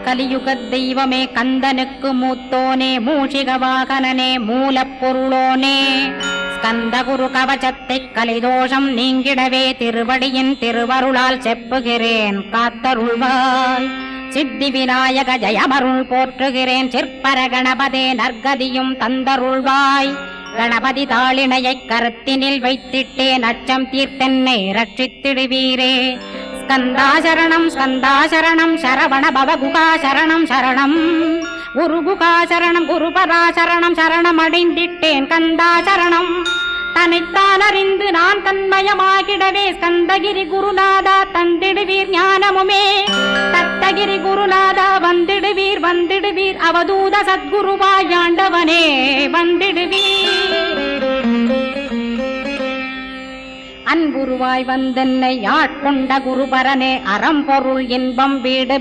கலியுக தெய்வமே கந்தனுக்கு மூத்தோனே மூஷிக வாகனனே மூலப்பொருளோனே ஸ்கந்த குரு கவசத்தை கலிதோஷம் நீங்கிடவே திருவடியின் திருவருளால் செப்புகிறேன் காத்தருள்வாய் சித்தி விநாயக ஜயமருள் போற்றுகிறேன் சிற்பர கணபதே நற்கதியும் தந்தருள்வாய் கணபதி தாளினையை கருத்தினில் வைத்திட்டேன் அச்சம் தீர்த்தென்னை ரட்சித்திடுவீரே ஸ்கந்தாசரணம் ஸ்கந்தாசரணம் சரவண பவகுகாசரணம் சரணம் குருகுகாசரணம் குருபராசரணம் சரணம் அடைந்திட்டேன் கந்தாசரணம் தன்னைத்தான் அறிந்து நான் தன்மயமாகிடவே ஸ்கந்தகிரி குருநாதா தந்திடுவீர் ஞானமுமே தத்தகிரி குருநாதா வந்திடுவீர் வந்திடுவீர் அவதூத சத்குருவாயாண்டவனே வந்திடுவீர் அன்புருவாய் வந்தென்னை ஆட்கொண்ட குருபரனே அறம்பொருள் இன்பம் வீடுமே